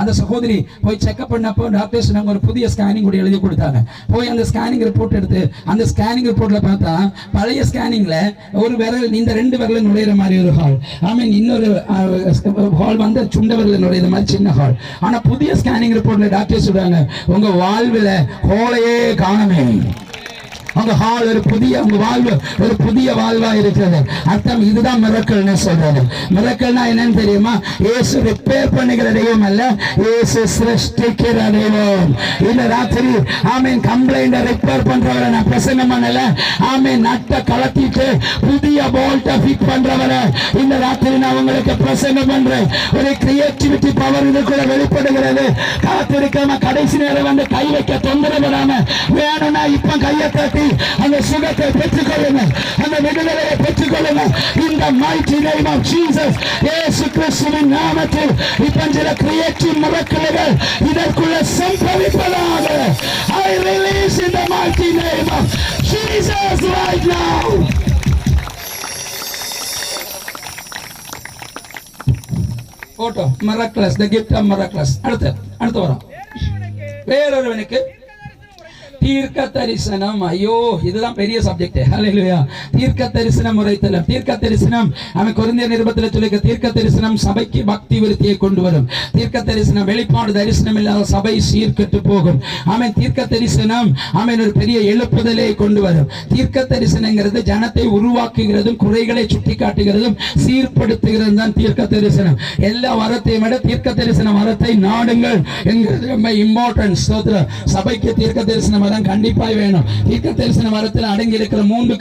அந்த சகோதரி போய் செக்அப் பண்ணப்போ டாக்டர்ஸ் நாங்கள் ஒரு புதிய ஸ்கேனிங் கூட எழுதி கொடுத்தாங்க. போய் அந்த ஸ்கேனிங் ரிப்போர்ட் எடுத்து அந்த ஸ்கேனிங் ரிப்போர்ட்ல பார்த்தா பழைய ஸ்கேனிங்ல ஒரு விரல், இந்த 2 விரல் நுழையிற மாதிரி ஒரு ஹால், இன்னொரு ஹால் வந்து சுண்ட விரல் நுழையிற மாதிரி சின்ன ஹால். ஆனா புதிய ஸ்கேனிங் ரிப்போர்ட்ல டாக்டர் சொல்றாங்க, உங்க வாழ்வுல ஹோலையே காணமே. உங்க ஹால் ஒரு புதிய, உங்க வாழ்வு ஒரு புதிய வாழ்வா இருக்கிறது. அர்த்தம் இதுதான் மிரக்கல்னு சொல்றது. மிரக்கல்னா என்னன்னு தெரியுமா? இயேசு ரிப்பேர் பண்ணுகிற தெய்வம் அல்ல, இயேசு சிருஷ்டிக்கிற தெய்வம். இந்த ராத்திரி ஆமென் கம்ப்ளைண்ட் ரிப்பேர் பண்றவரை நான் பிரசங்கம் பண்ணல. ஆமென் நட்ட கலத்திட்டு புதிய போல்ட்ட ஃபிட் பண்றவரை இந்த ராத்திரி நான் உங்களுக்கு பிரசங்கம் பண்றேன். ஒரு கிரியேட்டிவிட்டி பவர் இதுக்குள்ள வெளிப்படுகிறது. காத்திருக்காம கடைசி நேரம் வந்து கை வைக்க தொந்தரவு வராம வேணும்னா இப்ப கையை தட்டி அந்த சுகத்தை பெற்றுக்கொள்ளுங்க, அந்த விடுதலையை பெற்றுக்கொள்ளுங்க. இந்த mighty name of Jesus, இயேசு கிறிஸ்துவின் நாமத்தில் இப்ப சில creative மிரக்கல்கள் இதற்குள்ள சம்பவிப்பதாக. I release in the mighty name of Jesus right now. Photo miraculous, the gift of miraculous. அடுத்து வரோம். வேறொருவனுக்கு தீர்க்க தரிசனம். ஐயோ இதுதான் பெரிய சப்ஜெக்ட். ஹல்லேலூயா. தீர்க்க தரிசனம் உரைத்தல். தீர்க்க தரிசனம் அவன் கொரிந்தியர் நிருபத்தில் சொல்லிக்க, தீர்க்க தரிசனம் சபைக்கு பக்தி விருத்தியை கொண்டு வரும். தீர்க்க தரிசனம் வெளிப்பாடு தரிசனம் இல்லாத சபை சீர்கெட்டு போகும். அவன் தீர்க்க தரிசனம் அவன் ஒரு பெரிய எழுப்புதலை கொண்டு வரும். தீர்க்க தரிசனங்கிறது ஜனத்தை உருவாக்குகிறதும் குறைகளை சுட்டி காட்டுகிறதும் சீர்படுத்துகிறது தான் தீர்க்க தரிசனம். எல்லா வரத்தையும் விட தீர்க்க தரிசன வரத்தை நாடுங்கள் என்கிறது ரொம்ப இம்பார்ட்டன்ஸ். சபைக்கு தீர்க்க தரிசனம் கண்டிப்பாய் வேணும். தீர்க்க தரிசன வரத்தில் அடங்கி இருக்கிற 3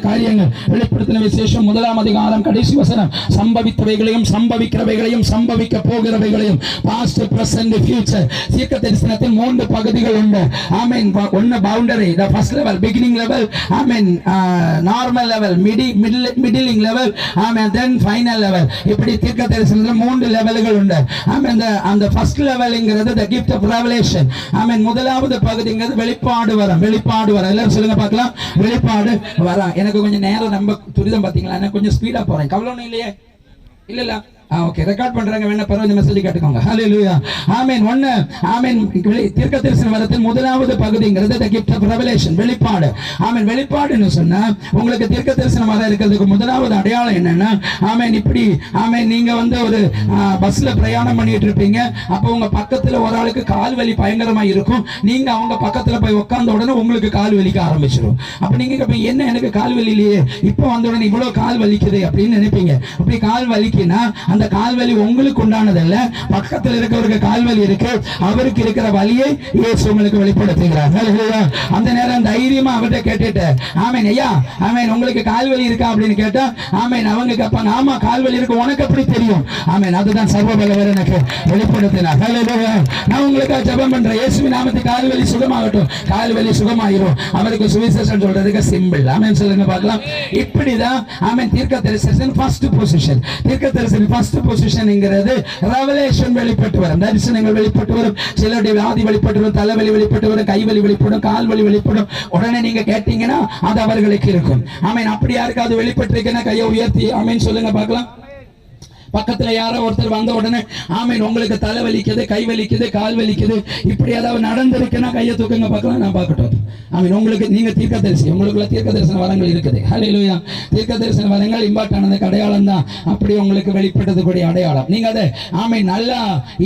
காரியங்கள் வெளிப்படுத்தின விசேஷம். 1ஆம் அதிகாரம் கடைசி வசனம், சம்பவித்தவைகளையும் சம்பவிக்கிறவைகளையும் சம்பவிக்க போகிறவைகளையும், பாஸ்ட் பிரசன்ட் ஃபியூச்சர். தீர்க்க தரிசனத்தில் 3 பகுதிகள் உண்டு. ஆமென். ஒன்னு boundary, the first level, beginning level, ஆமென், நார்மல் லெவல், மிடிலிங் லெவல், ஆமென், தென் ஃபைனல் லெவல். இப்படி தீர்க்க தரிசனத்தில் 3 லெவல்கள் உண்டு. ஆமென். அந்த ஃபர்ஸ்ட் லெவல்ங்கிறது தி கிஃப்ட் ஆஃப் ரெவலேஷன். ஆமென். முதலாவது பகுதிங்கிறது வெளிப்பாடு வரம். வெளிப்பாடு வரம். எல்லாரும் சொல்லுங்க பார்க்கலாம். வெளிப்பாடு வரம். எனக்கு கொஞ்சம் நேரம் ரொம்ப துரிதம் பாத்தீங்களா? எனக்கு கொஞ்சம் ஸ்பீடா போறேன். கவலை ஒண்ணும் இல்லையே? இல்ல ஓகே, ரெக்கார்ட் பண்றாங்க, வேணா பரவாயில்லை, மெசேஜ் கேட்டுக்கோங்க. ஹல்லேலூயா. ஆமென். ஆமென். தீர்க்க தரிசன வரத்தின் முதலாவது பகுதிங்கிறது தி கிஃப்ட் ஆஃப் ரெவலேஷன், வெளிப்பாடு. ஆமென். வெளிப்பாடுன்னு சொன்னா உங்களுக்கு தீர்க்க தரிசன வர இருக்கிறதுக்கு முதலாவது அடையாளம் என்னன்னா, ஆமென், இப்படி ஆமென், நீங்க வந்து ஒரு பஸ்ல பிரயாணம் பண்ணிட்டு இருப்பீங்க. அப்போ உங்க பக்கத்துல ஒரு ஆளுக்கு கால் வலி பயங்கரமா இருக்கும். நீங்க அவங்க பக்கத்துல போய் உட்கார்ந்த உடனே உங்களுக்கு கால் வலிக்க ஆரம்பிச்சிடும். அப்ப நீங்க என்ன, எனக்கு கால் வலி இல்லையே, இப்போ வந்த உடனே இவ்வளவு கால் வலிக்குது அப்படின்னு நினைப்பீங்க. அப்படி கால் வலிக்குன்னா அந்த கால்வலி உங்களுக்கு உண்டானதல்ல, பக்கத்தில் இருக்கிறவருக்கு கால்வலி இருக்கு, அவருக்கு இருக்கிற வலியை இயேசு உங்களுக்கு வெளிப்படுத்துகிறார். அந்த நேரம் தைரியமா அவர்கிட்ட கேட்டுட்டு, ஆமென் ஐயா, ஆமென், உங்களுக்கு கால்வலி இருக்கா அப்படின்னு கேட்டா, ஆமென், அவங்க கேட்பாங்க, ஆமா கால்வலி இருக்கு, உனக்கு எப்படி தெரியும்? ஆமென். அதுதான் சர்வ வல்லவர் எனக்கு வெளிப்படுத்தினார். நான் உங்களுக்கு ஜெபம் பண்றேன், இயேசுவின் நாமத்தில் கால்வலி சுகமாகட்டும். கால்வலி சுகமாயிரும். அவருக்கு சுவிசேஷம் சொல்றதுக்கு சிம்பிள். ஆமென் சொல்லுங்க பார்க்கலாம். இப்படிதான் ஆமென் தீர்க்க தரிசனம் ஃபர்ஸ்ட் பொசிஷன். தீர்க்க தரிசனம் ஃபர்ஸ்ட் பொசிஷன்ங்கிறது ரெவலேஷன் வெளிப்பட்டு வரும், தரிசனங்கள் வெளிப்பட்டு வரும், சிலருடைய வியாதி வெளிப்பட்டு வரும், தலைவலி வெளிப்பட்டு வரும், கைவலி வெளிப்படும், கால்வலி வெளிப்படும். உடனே நீங்க கேட்டீங்கன்னா அது அவர்களுக்கு இருக்கும். ஆமென். அப்படி யாருக்காவது வெளிப்பட்டு இருக்குன்னா கையை உயர்த்தி ஆமென் சொல்லுங்க பார்க்கலாம். பக்கத்துல யாரோ ஒருத்தர் வந்த உடனே, ஆமென், உங்களுக்கு தலை வலிக்குது, கை வலிக்குது, கால் வலிக்குது, இப்படி ஏதாவது நடந்திருக்குன்னா கையை தூக்குங்க பார்க்கலாம், நான் பார்க்கட்டும். ஆமென். உங்களுக்கு நீங்க தீர்க்க தரிசி, உங்களுக்குள்ள தீர்க்க தரிசன வரங்கள் இருக்குது. ஹல்லேலூயா. தீர்க்க தரிசன வரங்கள் இம்பார்ட்டான அடையாளம் தான். அப்படி உங்களுக்கு வெளிப்பட்டது கூடிய அடையாளம். நீங்க அதை ஆமென் நல்லா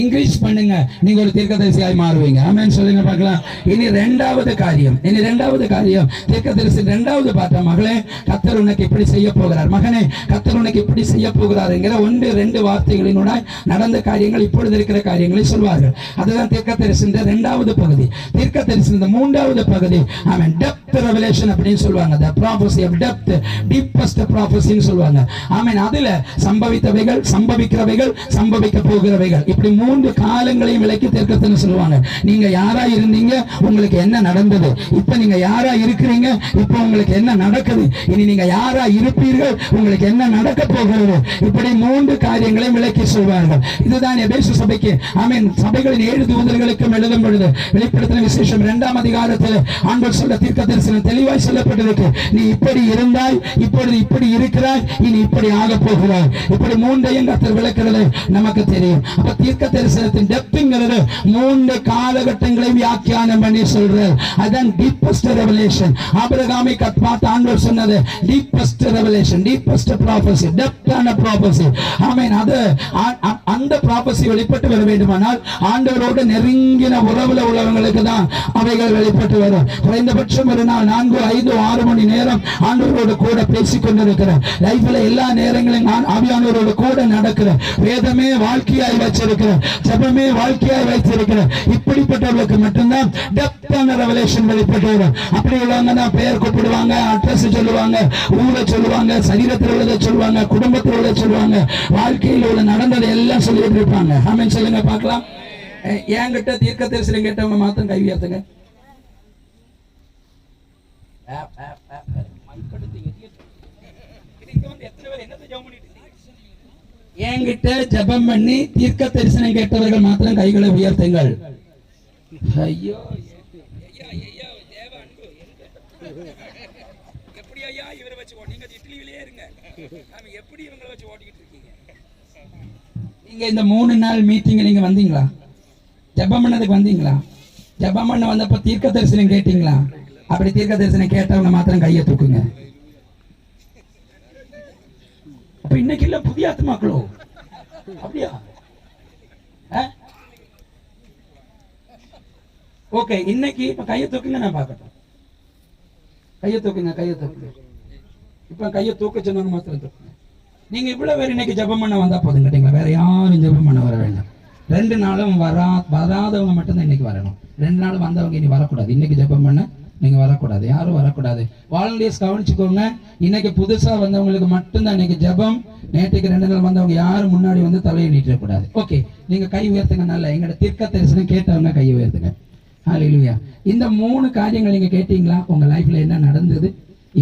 இன்க்ரீஸ் பண்ணுங்க, நீங்க ஒரு தீர்க்க தரிசியாய் மாறுவீங்க. ஆமென் சொல்லுங்க பார்க்கலாம். இனி இரண்டாவது காரியம் தீர்க்க தரிசன இரண்டாவது பார்த்தா, மகளே கர்த்தர் உனக்கு இப்படி செய்ய போகிறார், மகனே கர்த்தர் உனக்கு இப்படி செய்ய போகிறாருங்கிற 1-2 வார்த்தைகளினோட நடந்த காரியங்கள், இப்பொழுது இருக்கிற காரியங்களை சொல்வார்கள். அதுதான் தீர்க்க தரிசன இரண்டாவது பகுதி. தீர்க்க தரிசன மூன்றாவது பகுதி, ஆமென், டெப்த் ரெவலேஷன் அப்படின்னு சொல்வாங்க. the prophecy of depth, deepest prophecy ன்னு சொல்வாங்க. ஆமென். அதுல சம்பவித்தவைகள், சம்பவிக்கிறவைகள், சம்பவிக்க போகிறவைகள், இப்படி 3 காலங்களையும் விளக்கி தீர்க்கதரிசனம் சொல்லுவாங்க. நீங்க யாரா இருந்தீங்க, உங்களுக்கு என்ன நடந்தது, இப்ப நீங்க யாரா இருக்கிறீங்க, இப்ப உங்களுக்கு என்ன நடக்குது, இனி நீங்க யாரா இருப்பீர்கள், உங்களுக்கு என்ன நடக்க போகிறது, இப்படி 3 காரியங்களை விளக்கி சொல்வார்கள். இதுதான் எபேசு சபைக்கு ஆமென் சபைகளின் 7 தூதர்களுக்கும் எழுதும் பொழுது வெளிப்படுத்தின விசேஷம் 2ஆம் அதிகாரத்தில் ஆண்டவர் சொல்ல தீர்க்க தரிசனம் தெளிவாய் சொல்லப்பட்டிருக்கு. நீ இப்படி இருந்தாய், இப்பொழுது இப்படி இருக்கிறாய், இனி இப்படி ஆக போகிறாய். இப்படி 3ஐயும் கர்த்தர் விளக்குறது நமக்கு தெரியும். அப்ப தீர்க்க தரிசனத்தின் டெப்த்ங்கிறது 3 காலகட்டங்களை வியாக்கியானம் பண்ணி சொல்றார். அதான் டீப்பஸ்ட் ரெவலேஷன். ஆபிரகாமை பார்த்து ஆண்டவர் சொன்னது டீப்பஸ்ட் ரெவலேஷன், டீப்பஸ்ட் ப்ராபசி, டெப்தான ப்ராபசி. ஆமென். அது அந்த ப்ராபசி வெளிப்பட்டு வர வேண்டுமானால் ஆண்டவரோடு நெருங்கின உறவுல உள்ளவங்களுக்கு தான் அவைகள் வெளிப்பட்டு வரும். குறைந்தபட்சம் ஒரு நாள் 4, 5, 6 மணி நேரம் ஆண்டவரோடு கூட பேசிக் கொண்டிருக்கிறேன். லைஃப்ல எல்லா நேரங்களும் நான் ஆவியானவரோடு கூட நடக்கிறேன். வேதமே வாழ்க்கையாய் வச்சிருக்கிறேன், ஜெபமே வாழ்க்கையாய் வைத்திருக்கிறேன். இப்படிப்பட்டவர்களுக்கு மட்டும்தான் டெப்தான ரெவலேஷன் வெளிப்பட்டு வரும். அப்படி உள்ளவங்க தான் பெயர் கூப்பிடுவாங்க, அட்ரஸ் சொல்லுவாங்க, ஊரை சொல்லுவாங்க, சரீரத்தில் உள்ளதை சொல்லுவாங்க, குடும்பத்தில் உள்ளதை சொல்லுவாங்க, வாழ்க்கையில் உள்ள நடந்ததை எல்லாம் சொல்லிட்டு இருப்பாங்க. ஆமென் சொல்லுங்க பார்க்கலாம். என்கிட்ட தீர்க்க தரிசனம் கேட்டவங்க மாத்திரம் கை உயர்த்துங்க. என்கிட்ட ஜெபம் பண்ணி தீர்க்க தரிசனம் கேட்டவர்கள் மாத்திரம் கைகளை உயர்த்துங்கள். ஐயோ எப்படி ஐயா இவரை வச்சு நீங்க இட்லியிலே இருங்க, நாம எப்படி இவங்களை வச்சு ஓட்டிக்கிட்டு இருக்கீங்க? நீங்க இந்த 3 நாள் மீட்டிங் நீங்க வந்தீங்களா? ஜெபம் பண்ணதுக்கு வந்தீங்களா? ஜெபம் பண்ண வந்தப்ப தீர்க்க தரிசனம் கேட்டீங்களா? அப்படி தீர்க்க தரிசனம் கேட்டவங்க மாத்திரம் கையை தூக்குங்க. அப்ப இன்னைக்கு இல்ல புதிய ஆத்மாக்களோ அப்படியா? ஓகே, இன்னைக்கு இப்ப கையை தூக்குங்க, நான் பார்க்கட்டும். கையை தூக்குங்க, கையை தூக்குங்க. இப்ப கையை தூக்க சொன்னவங்க மாத்திரம் தூக்குங்க. நீங்க இவ்வளவு பேர் இன்னைக்கு ஜெபம் பண்ண வந்தா போதும் கேட்டீங்களா? வேற யாரும் ஜெபம் பண்ண வர வேண்டாம். 2 நாளும் வராதவங்க மட்டும்தான் இன்னைக்கு வரணும். 2 நாள் வந்தவங்க இனி வரக்கூடாது. இன்னைக்கு ஜெபம் பண்ண நீங்க வரக்கூடாது, யாரும் வரக்கூடாது. வாலண்டியர்ஸ் கவனிச்சுக்கோங்க. இன்னைக்கு புதுசா வந்தவங்களுக்கு மட்டும்தான் இன்னைக்கு ஜெபம். நேற்றுக்கு 2 நாள் வந்தவங்க யாரும் முன்னாடி வந்து தலையை நீட்டக்கூடாது. ஓகே, நீங்க கை உயர்த்துங்க. நல்ல எங்களோட தீர்க்க தரிசனம் கேட்டவங்க கை உயர்த்துங்க. ஹல்லேலூயா. இந்த 3 காரியங்கள் நீங்க கேட்டீங்களா? உங்க லைஃப்ல என்ன நடந்தது,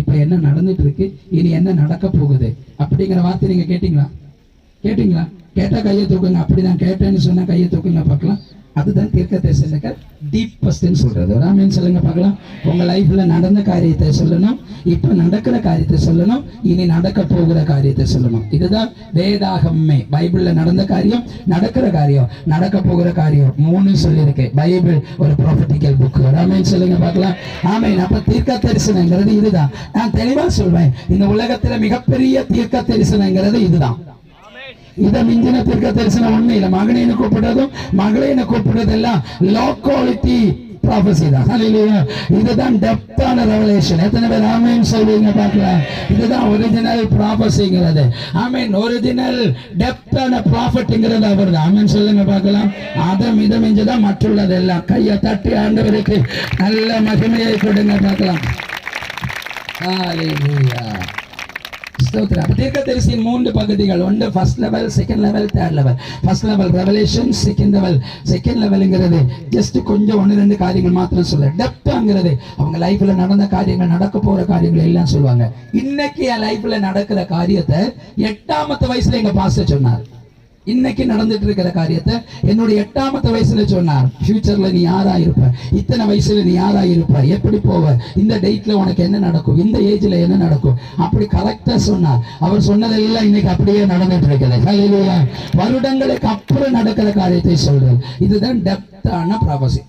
இப்ப என்ன நடந்துட்டு இருக்கு, இனி என்ன நடக்க போகுது அப்படிங்கிற வார்த்தை நீங்க கேட்டீங்களா? கேட்டீங்களா? கேட்டா கையை தூக்குங்க. அப்படிதான் கேட்டேன்னு சொன்னா கையை தூக்குங்க பார்க்கலாம். அதுதான் தீர்க்க தரிசனங்கள் டீப்பஸ்ட்னு சொல்றது. ஆமென் சொல்லுங்க பார்க்கலாம். உங்க லைஃப்ல நடந்த காரியத்தை சொல்லணும், இப்ப நடக்கிற காரியத்தை சொல்லணும், இனி நடக்க போகிற காரியத்தை சொல்லணும். இதுதான் வேதாகமே. பைபிள்ல நடந்த காரியம், நடக்கிற காரியம், நடக்க போகிற காரியம் 3 சொல்லியிருக்கு. பைபிள் ஒரு ப்ராஃபெட்டிக்கல் புக். ஆமென் சொல்லுங்க பார்க்கலாம். ஆமென். அப்ப தீர்க்க தரிசனங்கிறது இதுதான். நான் தெளிவா சொல்வேன், இந்த உலகத்துல மிகப்பெரிய தீர்க்க தரிசனங்கிறது இதுதான். இதை மிஞ்சின தீர்க்க தரிசனம் ஒண்ணு இல்ல. மகனேன்னு கூப்பிடுறதும் மகளேன்னு கூப்பிடுறதெல்லாம் லோ குவாலிட்டி ப்ராபசி தான். ஹல்லேலூயா. இதுதான் டெப்தான ரெவலேஷன். எத்தனை பேர் ஆமென் சொல்வீங்க பார்க்கலாம்? இதுதான் ஒரிஜினல் ப்ராபசிங்கிறது. ஆமென். ஒரிஜினல் டெப்தான ப்ராஃபட்ங்கிறது அவர் தான். ஆமென் சொல்லுங்க பார்க்கலாம். அதம் இதை மிஞ்சுதான் மற்றுள்ளது எல்லாம். கையை தட்டி ஆண்டவருக்கு நல்ல மகிமையை கொடுங்க பார்க்கலாம். ஹல்லேலூயா. தீர்க்க தரிசியின் 3 பகுதிகள். ஒன்று first level, second level, third level. First level revelation, second லெவல்ங்கிறது ஜஸ்ட் கொஞ்சம் 1-2 காரியங்கள் மாத்திரம் சொல்ல. டெப்த்ங்கிறது அவங்க லைஃப்ல நடந்த காரியங்கள், நடக்க போற காரியங்கள் எல்லாம் சொல்லுவாங்க. இன்னைக்கு என் லைஃப்ல நடக்கிற காரியத்தை 8ஆம் வயசுல எங்க பாஸ்டர் சொன்னார். இன்னைக்கு நடந்துட்டு இருக்கிற காரியத்தை என்னுடைய 8ஆம் வயசுல சொன்னார். ஃபியூச்சர்ல நீ யாரா இருப்ப, இத்தனை வயசுல நீ யாரா இருப்ப, எப்படி போவ, இந்த டேட்ல உனக்கு என்ன நடக்கும், இந்த ஏஜ்ல என்ன நடக்கும், அப்படி கரெக்டா சொன்னார். அவர் சொன்னதெல்லாம் இன்னைக்கு அப்படியே நடந்துட்டு இருக்குது. ஹல்லேலூயா. வருடங்களுக்கு அப்புறம் நடக்கிற காரியத்தை சொல்றது. இதுதான் டெப்தான ப்ராபசி.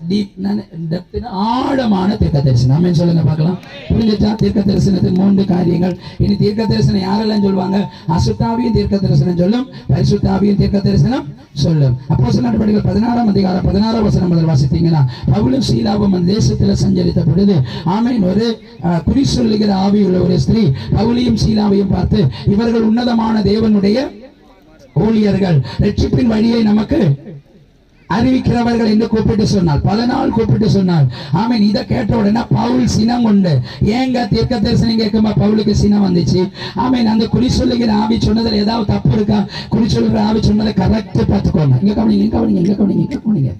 டெப்த்னா ஆழமான தீர்க்க தரிசனம். ஆமென் சொல்லுங்க பார்க்கலாம். புரிஞ்சுச்சா? தீர்க்க தரிசனத்தின் 3 காரியங்கள். இனி தீர்க்க தரிசனம் யாரெல்லாம் சொல்லுவாங்க? அசுத்தாவியும் தீர்க்க தரிசனம் சொல்லும், பரிசுத்தாவியும் தீர்க்க தரிசனம் சொல்லும். அப்போஸ்தலர் நடவடிக்கைகள் 16ஆம் அதிகாரம் 16ஆம் வசனம் முதல் வாசித்தீங்கன்னா, பவுலும் சீலாவும் அந்த தேசத்தில் சஞ்சரித்த பொழுது ஆமென் ஒரு குறி சொல்லுகிற ஆவியுள்ள ஒரு ஸ்திரீ பவுலையும் சீலாவையும் பார்த்து, இவர்கள் உன்னதமான தேவனுடைய ஊழியர்கள், ரட்சிப்பின் வழியை நமக்கு அறிவிக்கிறவர்கள் என்று கூப்பிட்டு சொன்னார். பல நாள் கூப்பிட்டு சொன்னார். ஆமென். இதை கேட்ட உடனே பவுல் சினம் கொண்டு, ஏங்க தீர்க்க தரிசனம் கேட்குமா பவுலுக்கு சினம் வந்துச்சு. ஆமென். அந்த குறி சொல்லுகிற ஆவி சொன்னதுல ஏதாவது தப்பு இருக்கா? குறி சொல்லுகிற ஆவி சொன்னதை கரெக்ட் பார்த்துக்கோங்க. இங்க கவனிங்க.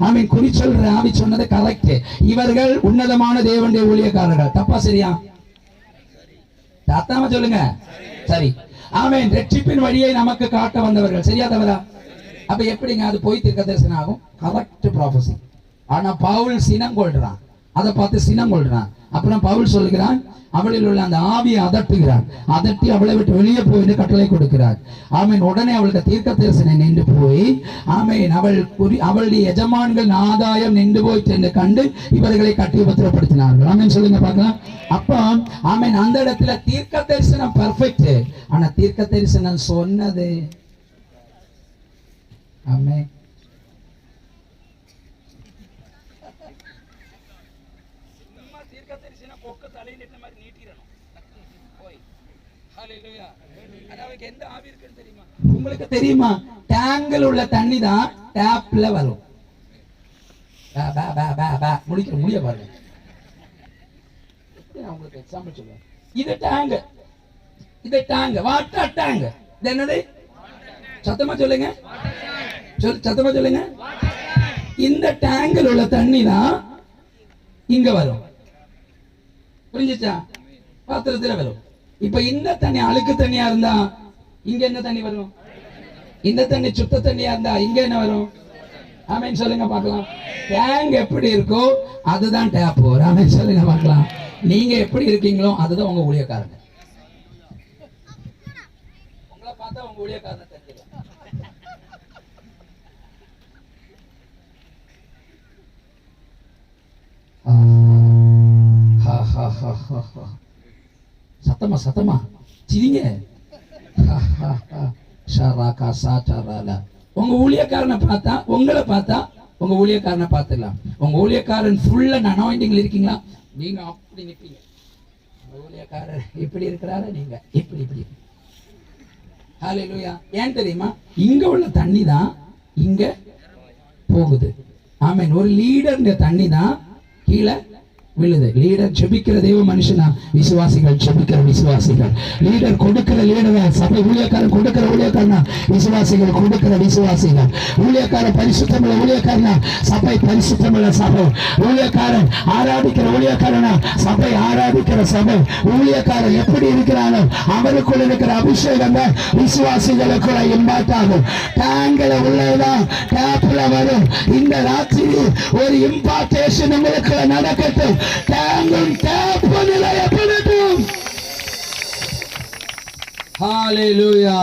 ஆமென். குறி சொல்ற ஆவி சொன்னது கரெக்ட். இவர்கள் உன்னதமான தேவனுடைய ஊழியக்காரர்கள். தப்பா சரியா? தாத்தாம சொல்லுங்க. சரி. ஆமென். ரட்சிப்பின் வழியை நமக்கு காட்ட வந்தவர்கள். சரியா தவறா? அப்ப எப்படிங்க அது போய் தீர்க்க தரிசனம் ஆகும்? Correct prophecy. ஆனா பவுல் சினம் கொள்றான், அதை பார்த்து சினம் கொள்றான். அப்புறம் பவுல் சொல்லுகிறான், அவளில் உள்ள அந்த ஆவியை அதட்டுகிறான், அதட்டி அவளை விட்டு வெளியே போய் கட்டளை கொடுக்கிறார். ஆமீன். உடனே அவளுக்கு தீர்க்க தரிசனம் நின்று போய், ஆமீன், அவளுடைய எஜமான்கள் ஆதாயம் நின்று போயிட்டு என்று கண்டு இவர்களை கட்டி உபத்திரப்படுத்தினார்கள். ஆமீன் சொல்லுங்க பார்க்கலாம். அப்ப ஆமீன், அந்த இடத்துல தீர்க்க தரிசனம் பெர்ஃபெக்ட். ஆனா தீர்க்க தரிசனம் சொன்னது ஆமென். உங்களுக்கு தெரியுமா, டேங்கில் உள்ள தண்ணி தான் டேப்ல வரும். முடிய பாருங்க. உங்களுக்கு எக்ஸாம்பிள் சொல்லுவேன். இது டேங்க், இது டேங்க், வாட்டர் டேங்க். இது என்னது? சத்தமா சொல்லுங்க, சத்தமா சொல்லுங்க. இந்த டேங்கில் உள்ள தண்ணி தான் இங்க வரும். புரிஞ்சுச்சா? பாத்திரத்துல வரும். இப்ப இந்த தண்ணி அழுக்கு தண்ணியா இருந்தா இங்க என்ன தண்ணி வரும்? இந்த தண்ணி சுத்த தண்ணியா இருந்தா இங்க என்ன வரும்? ஆமென் சொல்லுங்க பார்க்கலாம். டேங்க் எப்படி இருக்கோ அதுதான் டேப். ஆமென் சொல்லுங்க பார்க்கலாம். நீங்க எப்படி இருக்கீங்களோ அதுதான் உங்க ஊழியக்காரங்க. உங்களை பார்த்தா உங்க ஊழியக்காரங்க தெரியும். சத்தமா சத்தமா சிரிங்க. உங்க ஊழியக்காரனை பார்த்தா, உங்களை பார்த்தா உங்க ஊழியக்காரனை பார்த்துடலாம். உங்க ஊழியக்காரன் ஃபுல் அண்ட் அனாயிண்டிங்ல இருக்கீங்களா, நீங்க அப்படி நிற்பீங்க. உங்க ஊழியக்காரர் இப்படி இருக்கிறாரு, நீங்க இப்படி இப்படி. ஹல்லேலூயா. ஏன் தெரியுமா? இங்க உள்ள தண்ணி தான் இங்க போகுது. ஆமென். ஒரு லீடர்ங்க தண்ணி தான் கீழே விழுது. லீடர் ஜெபிக்கிற தேவ மனுஷனா, விசுவாசிகள் ஜெபிக்கிற விசுவாசிகள். லீடர் கொடுக்கிற லீடரா, சபை ஊழியக்காரன் கொடுக்கிற ஊழியக்காரனா, விசுவாசிகள் கொடுக்கிற விசுவாசிகள். ஊழியக்காரன் பரிசுத்தமுள்ள ஊழியக்காரனா, சபை பரிசுத்தமுள்ள சபை. ஊழியக்காரன் ஆராதிக்கிற ஊழியக்காரனா, சபை ஆராதிக்கிற சபை. ஊழியக்காரன் எப்படி இருக்கிறானோ அவருக்குள்ள இருக்கிற அபிஷேகம் விசுவாசிகளுக்குள்ள இம்பாக்ட் ஆகும். டேங்கில் உள்ளதான் டேப்ல வரும். இந்த ராத்திரி ஒரு இம்பாக்டேஷன் உங்களுக்குள்ள நடக்கட்டும். டேங்கும் டேப்பு நிலையப்படட்டும். ஹல்லேலூயா.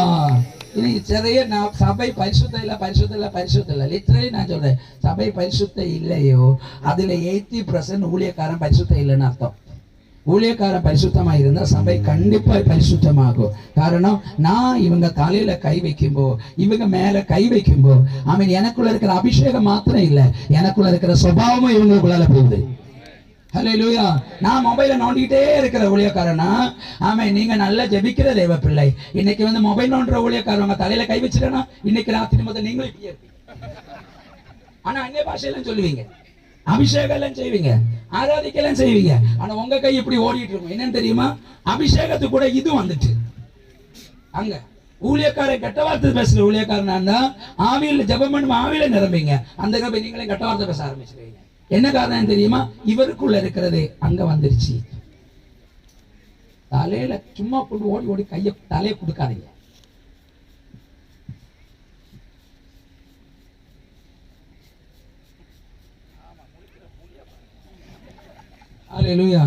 இன்னைக்கு நிறைய சபை பரிசுத்தம் இல்ல, பரிசுத்தம் இல்ல, பரிசுத்தம் இல்ல. லிட்டரலி நான் சொல்றேன், சபை பரிசுத்தம் இல்லையோ அதுல 80% ஊழியக்காரன் பரிசுத்தம் இல்லைன்னு அர்த்தம். ஊழியக்காரன் பரிசுத்தமா இருந்தா சபை கண்டிப்பா பரிசுத்தமாகும். காரணம், நான் இவங்க தலையில கை வைக்கும்போ, இவங்க மேல கை வைக்கும்போ, ஆமென், எனக்குள்ள இருக்கிற அபிஷேகம் மாத்திரம் இல்ல, எனக்குள்ள இருக்கிற சுபாவமும் இவங்களுக்குள்ள போகுது. ஹல்லேலூயா. நான் மொபைல நோண்டிட்டே இருக்கிற ஊழியக்காரனா, ஆமென், நீங்க நல்லா ஜெபிக்கிற தேவ பிள்ளை. இன்னைக்கு வந்து மொபைல் நோண்டுற ஊழியக்காரங்க தலையில கை வச்சுட்டேன்னா இன்னைக்கு ராத்திரி முதல் நீங்களும் இப்படியே இருப்பீங்க. ஆனா அந்நிய பாஷையெல்லாம் சொல்லுவீங்க, அபிஷேகம் எல்லாம் செய்வீங்க, ஆராதிக்கலாம் செய்வீங்க. ஆனா உங்க கை இப்படி ஓடிட்டு இருக்கும். என்னன்னு தெரியுமா? அபிஷேகத்து கூட இது வந்துட்டு அங்க ஊழியக்காரன் கெட்ட வார்த்தை பேசுற ஊழியக்காரனா இருந்தா ஆவியில ஜெபம் பண்ணும், ஆவியில நிரம்பிங்க. அந்த போய் நீங்களே கெட்ட வார்த்தை பேச ஆரம்பிச்சிருவீங்க. என்ன காரணம் தெரியுமா? இவருக்குள்ள இருக்கிறது அங்க வந்துருச்சு. தலையில சும்மா கொண்டு ஓடி ஓடி கைய தலையை கொடுக்காதீங்க. ஹல்லேலூயா.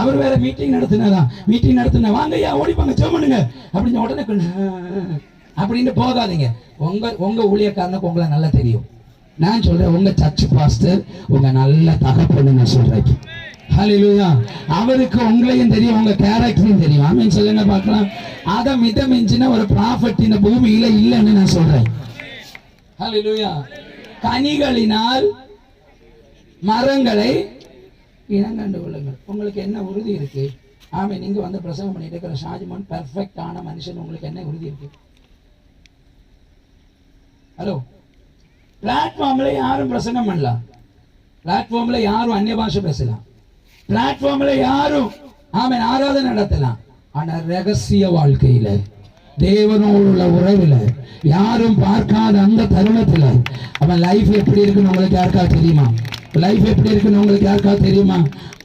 அவர் வேற மீட்டிங் நடத்தினா, மீட்டிங் நடத்தினா வாங்கய்யா ஓடிப்பாங்க ஜெபம் பண்ணுங்க அப்படின்னு உடனே அப்படின்னு போகாதீங்க. உங்க ஊழியக்காரனுக்கு உங்களை நல்லா தெரியும். நான் சொல்றேன், உங்க சர்ச் பாஸ்டர் உங்க நல்ல தகப்பன்னு நான் சொல்றேன். ஹல்லேலூயா. அவருக்கு உங்களையும் தெரியும், உங்க கேரக்டரையும் தெரியும். ஆமென் சொல்லுங்க பார்க்கலாம். அதை மிதமிஞ்சின ஒரு ப்ராஃபட் இந்த பூமியில இல்லைன்னு நான் சொல்றேன். ஹல்லேலூயா. கனிகளினால் மரங்களை இனங்கண்டு கொள்ளுங்கள். உங்களுக்கு என்ன உறுதி இருக்கு? ஆமென். நீங்க வந்து பிரசவம் பண்ணிட்டு இருக்கிற ஷாஜிமான் பெர்ஃபெக்டான மனுஷன், உங்களுக்கு என்ன உறுதி இருக்கு? ஹலோ. பிளாட்ஃபார்ம்ல யாரும் பிரசங்கம் பண்ணலாம், பிளாட்ஃபார்ம்ல யாரும் அந்நிய பாஷை பேசலாம், பிளாட்ஃபார்ம்ல யாரும் ஆமென் ஆராதனை நடத்தலாம். ஆனா ரகசிய வாழ்க்கையில தேவனோடு உள்ள உறவுல யாரும் பார்க்காத அந்த தருணத்துல அவன் லைஃப் எப்படி இருக்குன்னு உங்களுக்கு யாருக்கா தெரியுமா? லைஃப் எப்படி இருக்குன்னு உங்களுக்கு யாருக்காவது தெரியுமா?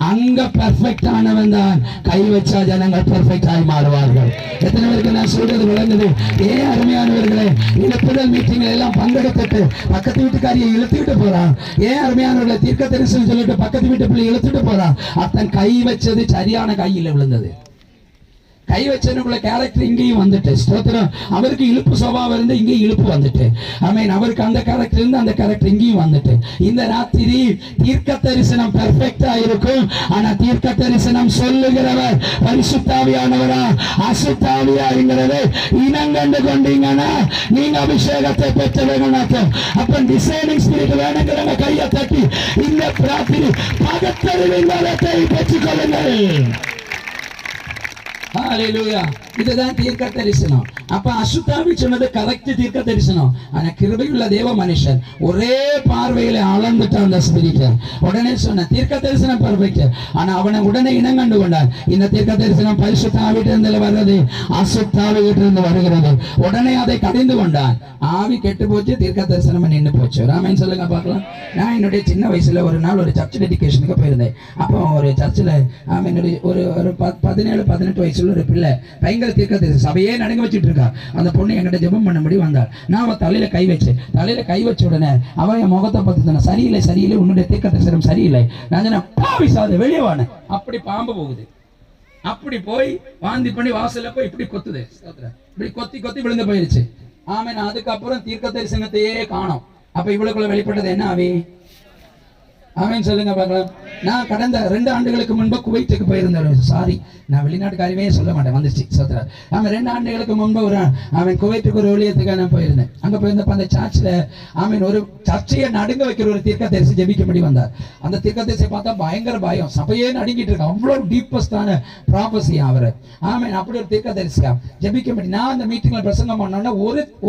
அங்க பெர்ஃபெக்ட் ஆனவன் தான் கை வச்சா ஜனங்கள் பெர்ஃபெக்ட் ஆகி மாறுவார்கள். எத்தனை பேருக்கு நான் சொல்றது விளங்குது? ஏன் அருமையானவர்களே, இழப்புதல் மீட்டிங்ல எல்லாம் பங்கெடுத்துட்டு பக்கத்து வீட்டுக்காரியை இழுத்துக்கிட்டு போறான். ஏன் அருமையானவர்களை, தீர்க்க தரிசனம் சொல்லிட்டு பக்கத்து வீட்டு பிள்ளை இழுத்துட்டு போறான். அத்தன் கை வச்சது சரியான கையில் விழுந்தது. கை வச்சனுக்குள்ள கேரக்டர் இங்கேயும் வந்துட்டு, ஸ்தோத்திரம். அவருக்கு இழுப்பு சுபாவம் இருந்து இங்கேயும் இழுப்பு வந்துட்டு, ஆமென். அவருக்கு அந்த கேரக்டர் இருந்து அந்த கேரக்டர் இங்கேயும் வந்துட்டு. இந்த ராத்திரி தீர்க்க தரிசனம் பெர்ஃபெக்ட்டா இருக்கும். ஆனா தீர்க்க தரிசனம் சொல்லுகிறவர் பரிசுத்தாவியானவரா அசுத்தாவியா என்கிறதை இனங்கண்டு கொண்டீங்கன்னா நீங்க அபிஷேகத்தை பெற்றவர்கள். அப்ப டிசைனிங் ஸ்பிரிட் வேணுங்கிறவங்க கையை தட்டி இந்த ராத்திரி பகத்தறிவின் வரத்தை பெற்றுக் கொள்ளுங்கள். ஹalleluya. இதுதான் தீர்க்க தரிசனம். அப்ப அசுத்தாவி சொன்னது கரெக்ட் தீர்க்க தரிசனம். ஆனா கிருபையுள்ள தேவ மனுஷன் ஒரே பார்வையில அளந்துட்டான் அந்த ஸ்பிரிட். உடனே சொன்ன தீர்க்க தரிசனம் பெர்ஃபெக்ட். ஆனா அவனை உடனே இனங்கண்டு கொண்டான். இந்த தீர்க்க தரிசனம் பரிசுத்தாவிட்ட இருந்து வர்றது, அசுத்தாவிட்ட இருந்து வருகிறது. உடனே அதை கடிந்து கொண்டான். ஆவி கெட்டு போச்சு, தீர்க்க தரிசனம் நின்று போச்சு. ராமன் சொல்லுங்க பார்க்கலாம். நான் என்னுடைய சின்ன வயசுல ஒரு நாள் ஒரு சர்ச் டெடிகேஷனுக்கு போயிருந்தேன். அப்போ ஒரு சர்ச்சில் என்னுடைய ஒரு 17-18 வயசுல ஒரு பிள்ளை பயங்கர தீர்க்க தரிசனம் சபையே நடுங்க வச்சுட்டு இருக்கா. அந்த பொண்ணு என்கிட்ட ஜெபம் பண்ணும்படி வந்தாள். நான் அவன் தலையில கை வச்சேன். தலையில கை வச்ச உடனே அவன் என் முகத்தை பார்த்து சொன்ன, சரியில்லை சரியில்லை, உன்னுடைய தீர்க்க தரிசனம் சரியில்லை. நான் சொன்னேன், பாவிசாத வெளியே வான. அப்படி பாம்பு போகுது. அப்படி போய் வாந்தி பண்ணி வாசல்ல போய் இப்படி கொத்துது. இப்படி கொத்தி கொத்தி விழுந்து போயிருச்சு. ஆமென். அதுக்கப்புறம் தீர்க்க தரிசனத்தையே காணோம். அப்ப இவளுக்குள்ள வெளிப்பட்டது என்ன ஆவி? ஆமென் சொல்லுங்க பார்க்கலாம். நான் கடந்த 2 ஆண்டுகளுக்கு முன்பு குவைத்துக்கு போயிருந்தேன். சாரி, நான் வெளிநாட்டுக்காரவே சொல்ல மாட்டேன், வந்துச்சு சோத்ரா. அவன் 2 ஆண்டுகளுக்கு முன்பு அவன் குவைத்துக்கு ஒரு ஊழியத்துக்காக நான் போயிருந்தேன். அங்க போயிருந்தப்ப அந்த சர்ச்சில் அவன் ஒரு சர்ச்சையை நடுங்க வைக்கிற ஒரு தீர்க்க தரிசி ஜெபிக்கும்படி வந்தார். அந்த தீர்க்க தரிசியை பார்த்தா பயங்கர பயம், சபையே நடுங்கிட்டு இருக்கான். அவ்வளவு டீப்பஸ்டான ப்ராபஸியா அவர். ஆமென். அப்படி ஒரு தீர்க்க தரிசியா ஜெபிக்கும்படி நான் அந்த மீட்டிங்ல பிரசங்கம் பண்ணோன்னா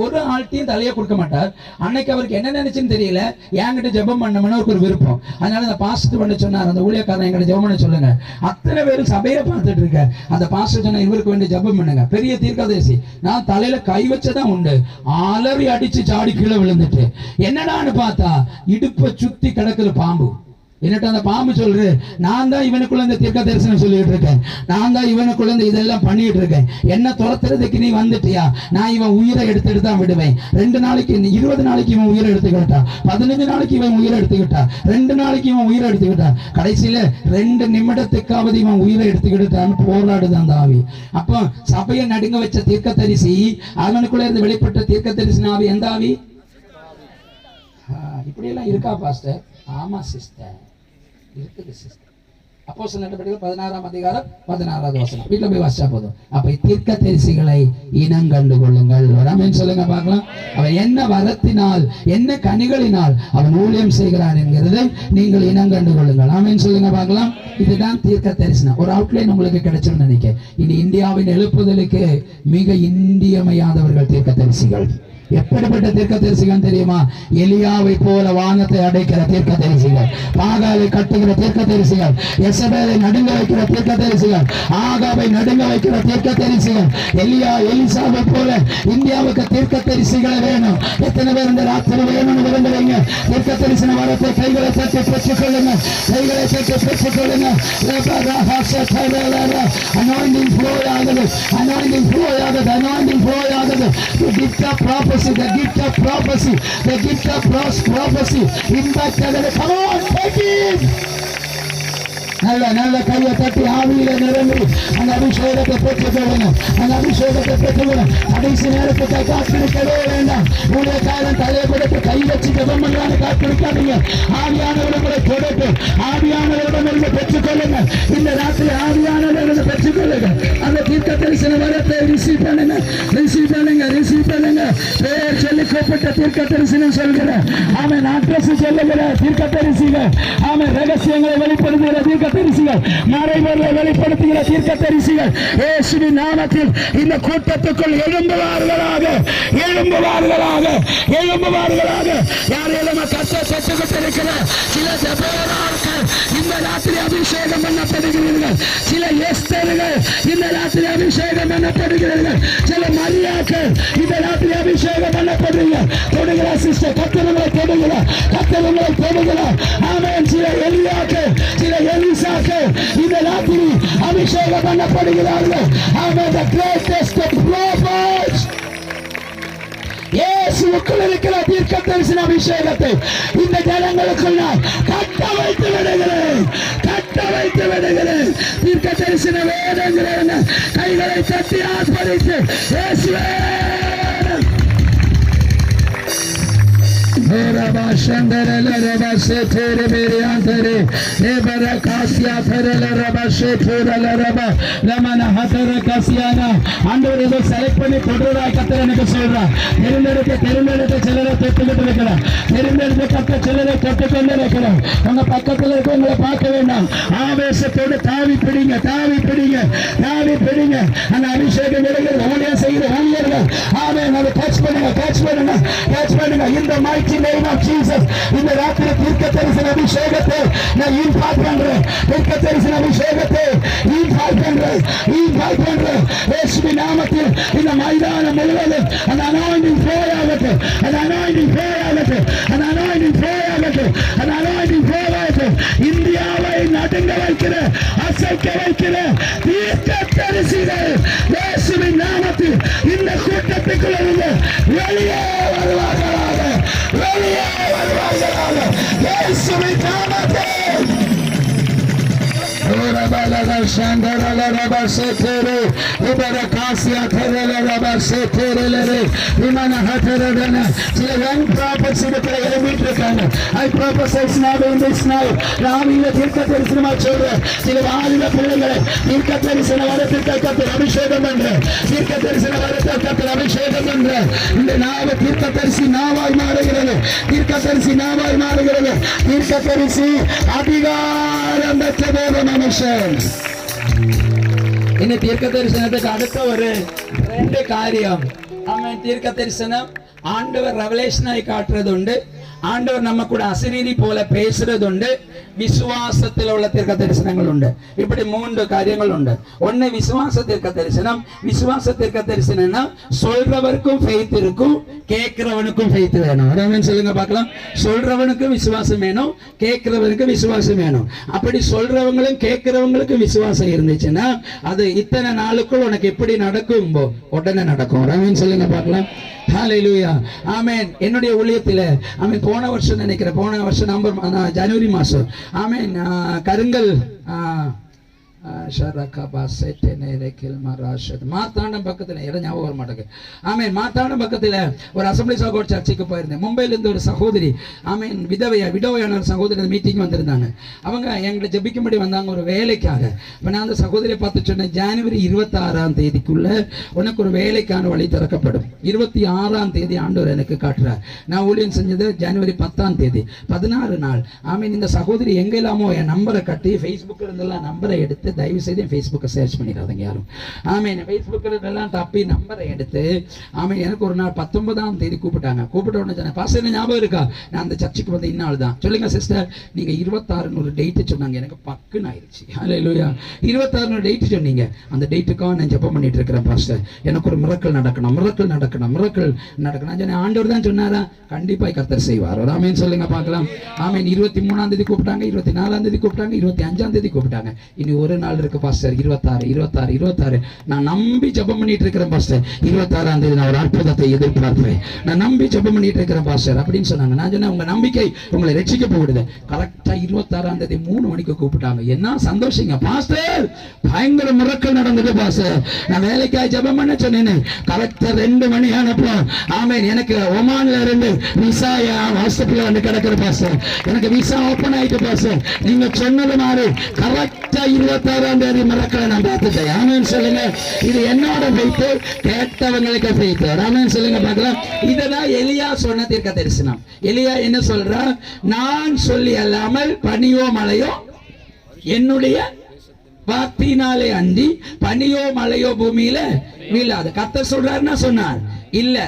ஒரு ஆள்கிட்டையும் தலையை கொடுக்க மாட்டார். அன்னைக்கு அவருக்கு என்ன நினைச்சுன்னு தெரியல, என்கிட்ட ஜெபம் பண்ணணும்னு அவருக்கு ஒரு விருப்பம். அதனால அந்த பாஸ்டர் பண்ண சொன்னார், அந்த ஊழியக்காரன் எங்களை ஜெபம் பண்ண சொல்லுங்க. அத்தனை பேரும் சபையை பார்த்துட்டு இருக்க. அந்த பாஸ்டர் சொன்ன, இவருக்கு வேண்டிய ஜெபம் பண்ணுங்க. பெரிய தீர்க்கதரிசி. நான் தலையில கை வச்சதான் உண்டு, அலறி அடிச்சு சாடி கீழே விழுந்துட்டு, என்னடான்னு பார்த்தா இடுப்பை சுத்தி கிடக்குது பாம்பு. என்னட்டு அந்த பாம்பு சொல்றது, நான் தான் இவனுக்குள்ள இந்த தீர்க்க தரிசனம் சொல்லிட்டு இருக்கேன், நான் தான் இவனுக்குள்ள இந்த இதெல்லாம் பண்ணிட்டு இருக்கேன். என்ன துரத்துறதுக்கு நீ வந்துட்டியா? நான் இவன் உயிரை எடுத்துட்டு தான் விடுவேன். 2 நாளைக்கு 20 நாளைக்கு இவன் உயிரை எடுத்துக்கிட்டா, 15 நாளைக்கு இவன் உயிரை எடுத்துக்கிட்டா, 2 நாளைக்கு இவன் உயிரை எடுத்துக்கிட்டா, கடைசியில 2 நிமிடத்துக்காவது இவன் உயிரை எடுத்துக்கிட்டான்னு போராடுது அந்த ஆவி. அப்போ சபையை நடுங்க வச்ச தீர்க்க தரிசி, அவனுக்குள்ள இருந்து வெளிப்பட்ட தீர்க்க தரிசன ஆவி எந்த ஆவி? இப்படி எல்லாம் இருக்கா பாஸ்டர்? ஆமா சிஸ்டர், இருக்குது சிஸ்டர். அப்போஸ்தலர் நடவடிக்கைகள் 16ஆம் அதிகாரம் 16வது வசனம். வீட்டுல போய் வாசிச்சா போதும். அப்ப தீர்க்க தரிசிகளை இனம் கண்டு கொள்ளுங்கள். ஆமென் சொல்லுங்க பார்க்கலாம். அவன் என்ன வரத்தினால் என்ன கனிகளினால் அவன் ஊழியம் செய்கிறான் என்கிறதை நீங்கள் இனம் கண்டு கொள்ளுங்கள். ஆமென் சொல்லுங்க பார்க்கலாம். இதுதான் தீர்க்க தரிசனம். ஒரு அவுட்லைன் உங்களுக்கு கிடைச்சுன்னு நினைக்கிறேன். இனி இந்தியாவின் எழுப்புதலுக்கு மிக இன்றியமையாதவர்கள் தீர்க்க தரிசிகள். எப்படிப்பட்ட தீர்க்க தரிசிகள் தெரியுமா? எலியாவை போல வானத்தை அடைக்கிற தீர்க்க தரிசிகள், பாகாலை கட்டுகிற தீர்க்க தரிசிகள், எசபேலை நடுங்க வைக்கிற தீர்க்க தரிசிகள், ஆகாவை நடுங்க வைக்கிற தீர்க்க தரிசிகள். எலிசாவை போல இந்தியாவுக்கு தீர்க்க தரிசிகளை வேணும். எத்தனை பேர் இந்த ராத்திரி வேணும்னு விரும்புறீங்க? தீர்க்க தரிசன வரத்தை கைகளை தட்டி பெற்றுக் கொள்ளுங்க, கைகளை தட்டி பெற்றுக் கொள்ளுங்க. அனாயிண்டிங் ஃப்ளோ ஆகுது, அனாயிண்டிங் ஃப்ளோ ஆகுது, அனாயிண்டிங் ஃப்ளோ ஆகுது. The gift of prophecy, the gift of prophecy, impact agade. Come on, take it. நல்ல கையை தட்டி ஆவியில நிரம்பி அந்த அபிஷேகத்தை பெற்றுக்கொள்ளுங்க, அந்த அபிஷேகத்தை பெற்றுக்கொள்ளுங்க. கடைசி நேரத்துக்கு காத்திருக்கவே வேண்டாம். ஊழியக்காரன் தலையை கொடுத்து கை வச்சு ஜெபம் பண்ணலான்னு காத்திருக்காதீங்க. ஆவியானவர்களை கொடுத்து ஆவியானவரிடமிருந்து பெற்றுக்கொள்ளுங்க. இந்த ராத்திரி ஆவியானவரிடம் பெற்றுக்கொள்ளுங்க. அந்த தீர்க்க தரிசன வரத்தை ரிசீவ் பண்ணுங்க, ரிசீவ் பண்ணுங்க, ரிசீவ் பண்ணுங்க. பேர் சொல்லி கூப்பிட்ட தீர்க்க தரிசனம் சொல்கிற அவன் அட்ரஸ் சொல்லுகிற தீர்க்க தரிசிகள், அவன் ரகசியங்களை வெளிப்படுத்துகிற தீர்க்க தரிசிகள், மறைபொருளை வெளிப்படுத்துகிற தீர்க்க தரிசிகள் இயேசுவின் நாமத்தில் இந்த கூட்டத்துக்குள் எழும்புவார்களாக, எழும்புவார்களாக, எழும்புவார்களாக. யாரையும் கஷ்ட பெற்றுக்கிட்டு இருக்கிற சில ஜெபரார்கள் இந்த ராத்திரி அபிஷேகம் பண்ணப்படுகிறீர்கள். சில எஸ்தே பேர்கள் இந்த ராத்திரி அபிஷேகம் பண்ணப்படுகிறீர்கள். சில மரியாக்கள் இந்த ராத்திரி அபிஷேகம் பண்ணப்படுறீங்க. தொடுகிறா சிஸ்டர், கத்தரங்களை தொடுகிறா, கத்தரங்களை தொடுகிறா. ஆமென். சில எலியாக்கள், சில எலிசாக்கள் இந்த ராத்திரி அபிஷேகம் பண்ணப்படுகிறார்கள். ஆமென். The greatest of prophets இயேசுவுக்குள் இருக்கிற தீர்க்க தரிசன அபிஷேகத்தை இந்த ஜனங்களுக்குள் நான் கட்ட வைத்து விடுகிறேன், கட்ட வைத்து விடுகிறேன். தீர்க்க தரிசன வேதங்கிறவங்க கைகளை தட்டி ஆஸ்பரித்து இயேசுவே Raba Shandara Raba Setere Beriantere Ebara Kasia Terela Raba Shetura Raba Lamana Hatara Kasiana ஆண்டவர் ஏதோ செலக்ட் பண்ணி தொடராய் கத்தர் எனக்கு சொல்றா. தெரிந்தெடுத்து சிலரை தொட்டுக்கிட்டு இருக்கிறார். தெரிந்தெடுத்து கத்த சிலரை தொட்டுக்கொண்டு இருக்கிறார். உங்க பக்கத்தில் இருக்க உங்களை பார்க்க வேண்டாம். ஆவேசத்தோடு தாவி பிடிங்க, தாவி பிடிங்க, தாவி பிடிங்க. அந்த அபிஷேகம் விடுகிறது ஊழியம் செய்கிற ஊழியர்கள் ஆமென். அதை டச் பண்ணுங்க, டச் பண்ணுங்க, டச் பண்ணுங்க. இந்த mighty name of Jesus. இந்த ராத்திரி தீர்க்க தரிசன அபிஷேகத்தை நான் இன்பாக்ட் பண்றேன். தீர்க்க தரிசன அபிஷேகத்தை இன்பாக்ட் பண்றேன். இயேசுவின் நாமத்தில் இந்த மைதானம் முழுவதும் அந்த anointing flow ஆகட்டும், அந்த anointing flow ஆகட்டும், அந்த anointing flow ஆகட்டும், அந்த anointing flow ஆகட்டும். இந்தியாவை நடுங்க வைக்கிற, அசைக்க வைக்கிற தீர்க்க தரிசிகள் இயேசுவின் நாமத்தில் இந்த கூட்டத்துக்குள்ள வெளியே வருவார்களாக, வெளியே வருவார்களாக இயேசுவின் நாமத்தில். அபிஷேகம் பண்ற தீர்க்க தரிசன வரத்தை அபிஷேகம் பண்ற இந்த நாவ தீர்க்க தரிசி நாவாய் மாறுகிறது, தீர்க்க தரிசி நாவாய் மாறுகிறது. தீர்க்க தரிசி அதிகாரம் பெற்ற மனுஷன். இந்த தீர்க்க தரிசனத்துக்கு அடுத்த ஒரு 2 காரியம். ஆமென். தீர்க்க தரிசனம் ஆண்டவர் ரெவலேஷனாய் காட்டுறது உண்டு, ஆண்டவர் நம்ம கூட அசரீரி போல பேசுறது உண்டு, விசுவாசத்தில் உள்ள தீர்க்க தரிசனங்கள் உண்டு. இப்படி 3 காரியங்கள் உண்டு. ஒன்னு விசுவாச தீர்க்க தரிசனம். விசுவாச தீர்க்க தரிசனம்னா சொல்றவருக்கும் ஃபெய்த் இருக்கும், கேட்கிறவனுக்கும் ஃபெய்த் வேணும். ஆமென் சொல்லுங்க பார்க்கலாம். சொல்றவனுக்கும் விசுவாசம் வேணும், கேட்கிறவனுக்கும் விசுவாசம் வேணும். அப்படி சொல்றவங்களும் கேட்கிறவங்களுக்கும் விசுவாசம் இருந்துச்சுன்னா அது இத்தனை நாளுக்குள் உனக்கு எப்படி நடக்கும், உடனே நடக்கும். ஆமென் சொல்லுங்க பார்க்கலாம். ஹalleluya. ஆமென். என்னுடைய ஊழியத்தில் ஆமென் போன வருஷம் நினைக்கிறேன், போன வருஷம் ஜனவரி மாசம் ஆமென் கருங்கல் மார்த்தாண்டம் பக்கத்துல இடம் ஞாபகம் வர மாட்டேங்குது. ஆமென். மார்த்தாண்டம் பக்கத்துல ஒரு அசம்பிளி சகோதர சர்ச்சுக்கு போயிருந்தேன். மும்பையில இருந்து ஒரு சகோதரி ஆமென் விதவையான ஒரு சகோதரி மீட்டிங் வந்திருந்தாங்க. அவங்க எங்களை ஜெபிக்கும்படி வந்தாங்க ஒரு வேலைக்காக. இப்ப நான் அந்த சகோதரியை பார்த்து சொன்னேன், ஜனவரி 26ஆம் தேதிக்குள்ள உனக்கு ஒரு வேலைக்கான வழி திறக்கப்படும். 26ஆம் தேதி ஆண்டவர் எனக்கு காட்டுறார். நான் ஊழியம் செஞ்சது ஜனவரி 10ஆம் தேதி, 16 நாள். ஆமென். இந்த சகோதரி எங்க இல்லாமோ என் நம்பரை கட்டி ஃபேஸ்புக்ல இருந்தெல்லாம் நம்பரை எடுத்து தயவு செய்து ஃபேஸ்புக்கை சர்ச் பண்ணிடாதீங்க யாரும். ஆமென். ஃபேஸ்புக்கில் எல்லாம் தப்பி நம்பரை எடுத்து ஆமென் எனக்கு ஒரு நாள் 19ஆம் தேதி கூப்பிட்டாங்க. கூப்பிட்ட உடனே சொன்னேன், பாஸ்டர் ஞாபகம் இருக்கா நான் அந்த சர்ச்சுக்கு வந்து இந்நாள் தான். சொல்லுங்க சிஸ்டர், நீங்க 26 ஒரு டேட்டு சொன்னாங்க, எனக்கு பக்குன்னு ஆயிடுச்சு. ஹல்லேலூயா. 26 டேட்டு சொன்னீங்க, அந்த டேட்டுக்காக நான் ஜெபம் பண்ணிட்டு இருக்கிறேன் பாஸ்டர். எனக்கு ஒரு மிரக்கல் நடக்கணும், மிரக்கல் நடக்கணும், மிரக்கல் நடக்கணும். நான் சொன்னேன், ஆண்டவர் தான் சொன்னாரா? கண்டிப்பாக கர்த்தர் செய்வார். ஆமென் சொல்லுங்க பார்க்கலாம். ஆமென். 23ஆம் தேதி கூப்பிட்டாங்க, 24ஆம் தேதி கூப்பிட்டாங்க, 25ஆம் தேதி கூப்பிட்டாங்க. இனி ஒரு நாள் இருக்கு பாஸ்டர், 26. நான் நம்பி ஜெபம் பண்ணிட்டு இருக்கிறேன் பாஸ்டர். 26ஆம் தேதி நான் ஒரு அற்புதத்தை எதிர்பார்க்கிறேன். நான் நம்பி ஜெபம் பண்ணிட்டு இருக்கிறேன் பாஸ்டர் அப்படின்னு சொன்னாங்க. நான் சொன்னேன், உங்க நம்பிக்கை உங்களை ரட்சிக்க போடுது. கரெக்டா 26ஆம் தேதி 3 மணிக்கு கூப்பிட்டாங்க. என்ன சந்தோஷங்க பாஸ்டர், பயங்கர மிரக்கல் நடந்தது பாஸ்டர். நான் வேலைக்காக ஜெபம் பண்ண சொன்னேன். கரெக்டா 2 மணி ஆனப்போ ஆமென் எனக்கு ஒமான்ல இருந்து விசா வாட்ஸ்அப்ல வந்து கிடக்குற பாஸ்டர். எனக்கு விசா ஓபன் ஆயிட்டு பாஸ்டர். நீங்க சொன்னது மாதிரி கரெக்டா 26ஆம் தேதி மிரக்கலை நான் பார்த்துட்டேன். ஆமென் சொல்லுங்க. இது என்னோட ஃபெய்த், கேட்டவங்களுக்கு ஃபெய்த். ஆமென் சொல்லுங்க பார்க்கலாம். இததான் எலியா சொன்ன தீர்க்க தரிசனம். எலியா என்ன சொல்றா? நான் சொல்லி அல்லாமல் பனியோ மழையோ என்னுடைய வார்த்தையினாலே அன்றி பனியோ மழையோ பூமியில வீழாது. கர்த்தர் சொல்றாருன்னா சொன்னார் இல்ல.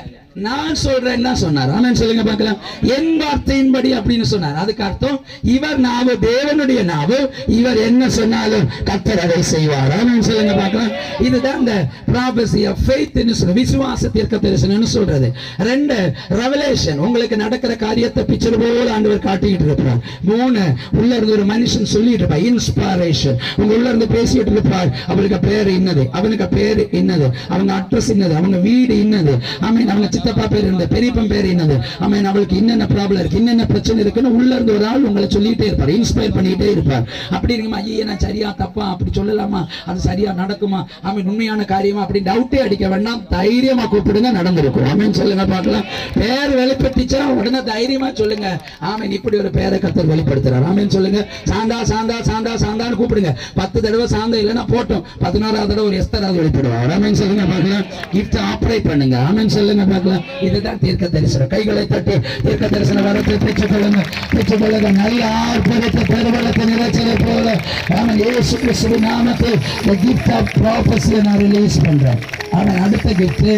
நான் சொல்றேன் தான் சொன்னார். ஆமென் சொல்லுங்க பார்க்கலாம். என் வார்த்தையின்படி அப்படின்னு சொன்னார். அதுக்கு அர்த்தம் இவர் நாவு தேவனுடைய நாவு, இவர் என்ன சொன்னாலும் கர்த்தர் அதை செய்வார். ஆமென் சொல்லுங்க பார்க்கலாம். இதுதான் இந்த prophecy of faith ன்னு சொல்ற விசுவாச தீர்க்க தரிசனம்னு சொல்றது. ரெண்டு ரெவலேஷன், உங்களுக்கு நடக்கிற காரியத்தை பிக்சர் போல ஆண்டவர் காட்டிட்டு இருப்பார். மூணு உள்ள இருந்து ஒரு மனுஷன் சொல்லிட்டு இருப்பார், இன்ஸ்பிரேஷன். உங்க உள்ள இருந்து பேசிட்டு இருப்பார், அவருக்கு பேர் இன்னது, அவனுக்கு பேர் இன்னது, அவங்க அட்ரஸ் இன்னது, அவங்க வீடு இன்னது, ஆமென், அவங்க சித்தப்பா பேர் என்னது, பெரியப்பன் பேர் என்னது, ஆமென், அவளுக்கு என்னென்ன ப்ராப்ளம் இருக்கு, என்னென்ன பிரச்சனை இருக்குன்னு உள்ள இருந்து ஒரு ஆள் உங்களை சொல்லிட்டே இருப்பார், இன்ஸ்பயர் பண்ணிட்டே இருப்பார். அப்படி இருக்குமா, ஐயா நான் சரியா தப்பா, அப்படி சொல்லலாமா, அது சரியா நடக்குமா, ஆமென், உண்மையான காரியமா, அப்படி டவுட்டே அடிக்க வேண்டாம், தைரியமா கூப்பிடுங்க, நடந்திருக்கும். ஆமென் சொல்லுங்க பார்க்கலாம். பேர் வெளிப்பட்டுச்சா உடனே தைரியமா சொல்லுங்க, ஆமென், இப்படி ஒரு பேரை கர்த்தர் வெளிப்படுத்துறார். ஆமென் சொல்லுங்க. சாந்தா சாந்தா சாந்தா சாந்தான்னு கூப்பிடுங்க. 10 தடவை சாந்தா இல்லைன்னா போட்டோம், 11ஆவது தடவை ஒரு எஸ்தராவது வெளிப்படுவார். ஆமென் சொல்லுங்க பார்க்கலாம். கிஃப்ட் ஆப்ரேட் பண்ணுங்க. ஆமென் சொல்லுங்க பார்க்கலாம். இதுதான் தீர்க்க தரிசனம். கைகளை தட்டி தீர்க்க தரிசன வரத்தை பெற்றுக்கொள்ளுங்க, பெற்றுக்கொள்ளுங்க. நல்ல ஆர்ப்பரித்த பெருவளத்தை நிறைச்சலை போல ஆமென் இயேசு கிறிஸ்துவின் நாமத்தில் the gift of prophecy நான் ரிலீஸ் பண்றேன். ஆமென். அடுத்த கிஃப்ட்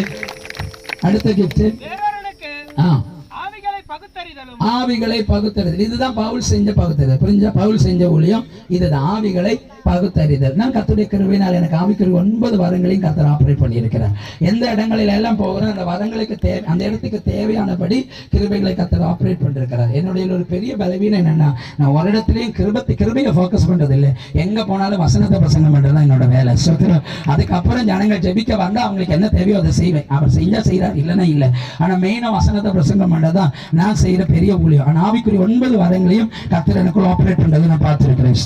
ஆவிகளை பகுத்தறிதல். இதுதான் பவுல் செஞ்ச பகுத்தறிதல். புரிஞ்சா? பவுல் செஞ்ச ஊழியம் இதுதான், ஆவிகளை பகுத்தறிதல். நான் கர்த்தருடைய கிருபையினால் எனக்கு ஆவிக்குரிய 9 வரங்களையும் கர்த்தர் ஆபரேட் பண்ணியிருக்கிறார். எந்த இடங்களில் எல்லாம் போகிறோம் அந்த வரங்களுக்கு அந்த இடத்துக்கு தேவையானபடி கிருபைகளை கர்த்தர் ஆபரேட் பண்ணிருக்கிறார். என்னுடைய ஒரு பெரிய பலவீனம் என்னன்னா, நான் ஒரு இடத்துலையும் கிருபையை ஃபோக்கஸ் பண்றது இல்லை. எங்க போனாலும் வசனத்தை பிரசங்கம் பண்றதுதான் என்னோட வேலை. அதுக்கப்புறம் ஜனங்கள் ஜெபிக்க வந்தா அவங்களுக்கு என்ன தேவையோ அதை செய்வேன். அவர் செஞ்சா செய்யறாரு, இல்லைன்னா இல்லை. ஆனா மெயினா வசனத்தை பிரசங்கம் பண்றதுதான் நான் செய்யற பெரிய ஊழியம். ஆனா ஆவிக்குரிய 9 வரங்களையும் கர்த்தர் எனக்குள்ள ஆபரேட் பண்றதை நான் பார்த்திருக்கிறேன்.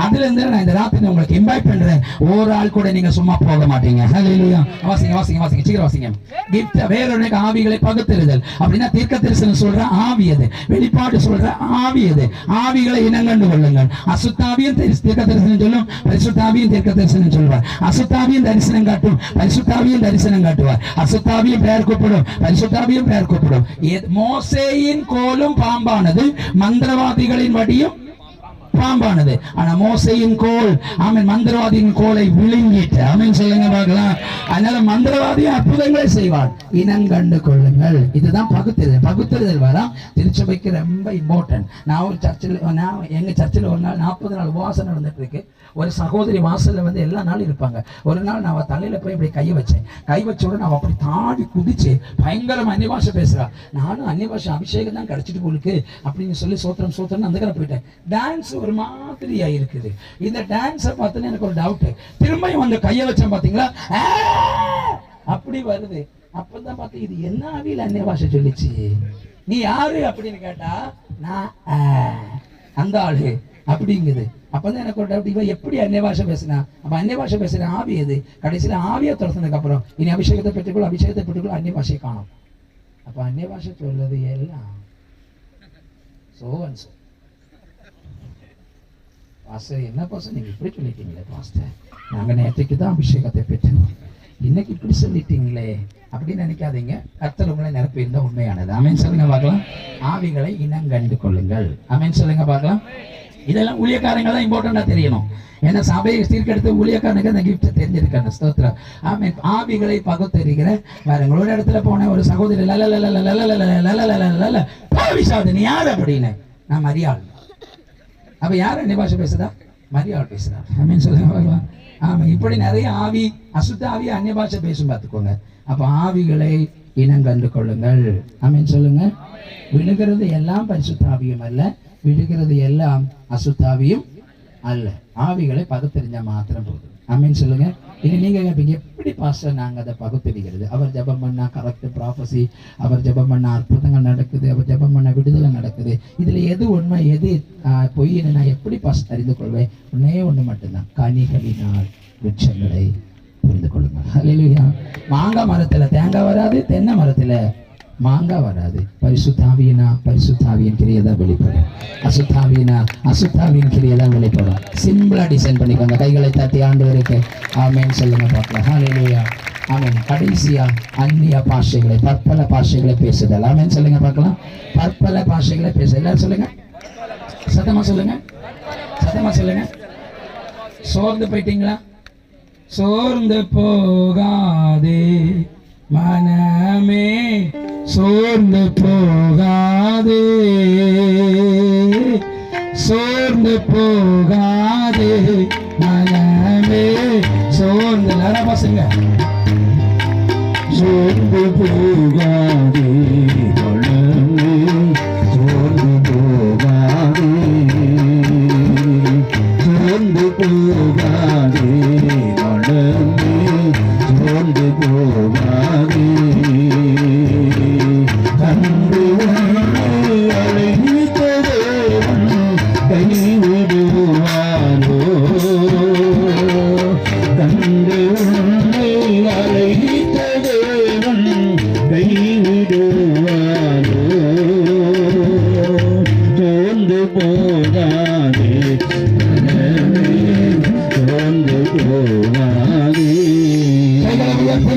அதுல இருந்து நான் இந்த ராத்திரி உங்களுக்கு இன்வைட் பண்றேன். ஒரு ஆள் கூட நீங்க சும்மா போக மாட்டீங்க. ஹல்லேலூயா. வாசிங்க வாசிங்க வாசிங்க, சீக்கிரம் வாசிங்க. கிஃப்ட் வேறொரு ஆவிகளை பகுத்தறிதல் அப்படின்னா தீர்க்க தரிசனம் சொல்ற ஆவி அது, வெளிப்பாடு சொல்ற ஆவி அது. ஆவிகளை இனங்கண்டு கொள்ளுங்கள். அசுத்தாவியும் தீர்க்க தரிசனம் சொல்லும், பரிசுத்தாவியும் தீர்க்க தரிசனம் சொல்வார். அசுத்தாவியும் தரிசனம் காட்டும், பரிசுத்தாவியும் தரிசனம் காட்டுவார். அசுத்தாவியும் பெயர் கூப்பிடும், பரிசுத்தாவியும் பெயர் கூப்பிடும். மோசேயின் கோலும் பாம்பானது, மந்திரவாதிகளின் வடியும் பாம்பானது. ஆனா மோசேயின் கோல், ஆமென், மந்திரவாதியின் கோலை விழுங்கிட்டு, ஆமென் சொல்லுங்க பார்க்கலாம். அதனால மந்திரவாதி அற்புதங்களை செய்வார். இனங்கண்டு கொள்ளுங்கள். இதுதான் பகுத்தறிதல். பகுத்தறிதல் வர திருச்சபைக்கு ரொம்ப இம்பார்ட்டன்ட். நான் ஒரு சர்ச்சில், எங்க சர்ச்சில் ஒரு நாள் 40 நாள் உபவாசம் நடந்துட்டு இருக்கு. ஒரு சகோதரி வாசல்ல வந்து எல்லா நாளும் இருப்பாங்க. ஒரு நாள் நான் தலையில போய் இப்படி கை வச்சேன். கை வச்ச உடனே நான் அப்படி தாடி குதிச்சு பயங்கரமா அந்நிய பாஷை பேசுறா. நானும் அந்நிய பாஷை அபிஷேகம் தான் கிடைச்சிட்டு போலுக்கு அப்படின்னு சொல்லி சோத்திரம் சோத்திரம் அந்த கடை போயிட்டேன். டான்ஸ் ஒரு மாதிரியா இருக்குது. இந்த டான்ஸை பார்த்தோன்னு எனக்கு ஒரு டவுட். திரும்பியும் அந்த கையை வச்சேன், பாத்தீங்களா அப்படி வருது. அப்பதான் பார்த்து இது என்ன ஆவியில் அந்நிய பாஷை சொல்லிச்சு. நீ யாரு அப்படின்னு கேட்டா நான் அந்த ஆளு அப்படிங்குது. அப்பதான் எனக்கு ஒரு டவுட், இவன் எப்படி அந்நிய பாஷை பேசினா? அப்ப அந்நிய பாஷை பேசுற ஆவி எது? கடைசியில ஆவியை துரத்துனதுக்கு அப்புறம் இனி அபிஷேகத்தை பெற்றுக்கொள்ள, அபிஷேகத்தை பெற்றுக்கொள்ள அந்நிய பாஷையை காணும். அப்ப அந்நிய பாஷை சொல்றது எல்லாம் சோவன்சோ. பாஸ்டர் என்ன பாஸ்டர் நீங்க இப்படி சொல்லிட்டீங்களே பாஸ்டர், நாங்க நேற்றுக்கு தான் அபிஷேகத்தை பெற்றோம், இன்னைக்கு இப்படி சொல்லிட்டீங்களே அப்படின்னு நினைக்காதீங்க. கர்த்தர் உங்களை நிரப்பியிருந்தா உண்மையானது. ஆமென் சொல்லுங்க பார்க்கலாம். ஆவிகளை இனங்கண்டு கொள்ளுங்கள். ஆமென் சொல்லுங்க பார்க்கலாம். இதெல்லாம் ஊழியக்காரங்க தான் இம்பார்ட்டண்டா தெரியணும். ஏன்னா சபையை சீர்கெடுத்து ஊழியக்காரனுக்கு அந்த கிஃப்ட் தெரிஞ்சிருக்காங்க. ஸ்தோத்திரம். ஆமென். ஆவிகளை பகுத்தறிகிற வேற ஒரு இடத்துல போன ஒரு சகோதரி நீ யாரு அப்படின்னு, நான் மரியாள். அப்ப யார் அந்நிய பாஷை பேசுதா? மரியாள் பேசுறா. ஆமென் சொல்லுங்க பார்க்கலாம். ஆமா, இப்படி நிறைய ஆவி, அசுத்த ஆவி அந்நிய பாஷை பேசும் பார்த்துக்கோங்க. அப்ப ஆவிகளை இனங்கண்டு கொள்ளுங்கள். ஆமென் சொல்லுங்க. விழுகிறது எல்லாம் பரிசுத்த ஆவியும் அல்ல, விழுகிறது எல்லாம் அசுத்தாவியும் அல்ல. ஆவிகளை பகுத்தறிஞ்சா மாத்திரம் போதும். ஆமென் சொல்லுங்க. இனி நீங்க கேட்பீங்க, எப்படி பாஸ்டர் நாங்க அதை பகுத்தறிகிறது? அவர் ஜெபம் பண்ணா கரெக்ட் ப்ராஃபஸி, அவர் ஜெபம் பண்ணா அற்புதங்கள் நடக்குது, அவர் ஜெபம் பண்ணா விடுதலை நடக்குது. இதுல எது உண்மை எது பொய்ன்னு நான் எப்படி பாஸ்டர் அறிந்து கொள்வேன்? ஒன்னே ஒண்ணு மட்டும்தான், கனிகளினால் விருட்சங்களை புரிந்து கொள்ளுங்க. ஹல்லேலூயா. மாங்காய் மரத்துல தேங்காய் வராது, தென்னை மரத்துல மாங்காய் வராது. பரிசுத்தாவியனா பரிசுத்தாவியின் கிரியைதான் வெளிப்படும், அசுத்தாவியனா அசுத்தாவியின் கிரியைதான் வெளிப்படும். சிம்பிளா டிசைன் பண்ணிக்கோங்க. கைகளை தட்டி ஆண்டவருக்கு ஆமென் சொல்லுங்க பார்க்கலாம். ஹல்லேலூயா. ஆமென். கடைசியா அந்நிய பாஷைகளை, பற்பல பாஷைகளை பேசுதல். ஆமென் சொல்லுங்க பார்க்கலாம். பற்பல பாஷைகளை பேச எல்லாரும் சொல்லுங்க, சத்தமா சொல்லுங்க, சத்தமா சொல்லுங்க. சோர்ந்து போயிட்டீங்களா? சோர்ந்து போகாதே, மனமே சோர்ந்து போகாதே, சோர்ந்து போகாதே, மனமே சோர்ந்து நட பசங்க சோர்ந்து போகாதே, மனமே சோர்ந்து போகாதே, சோர்ந்து போகாதே, மனமே சோர்ந்து போகாதே, கண்டு அழைத்த தேவன் கைவிடுவானோ, கண்டு அழைத்த தேவன் கைவிடுவானோ, சோர்ந்து போகாதே, சோர்ந்து போகாதே.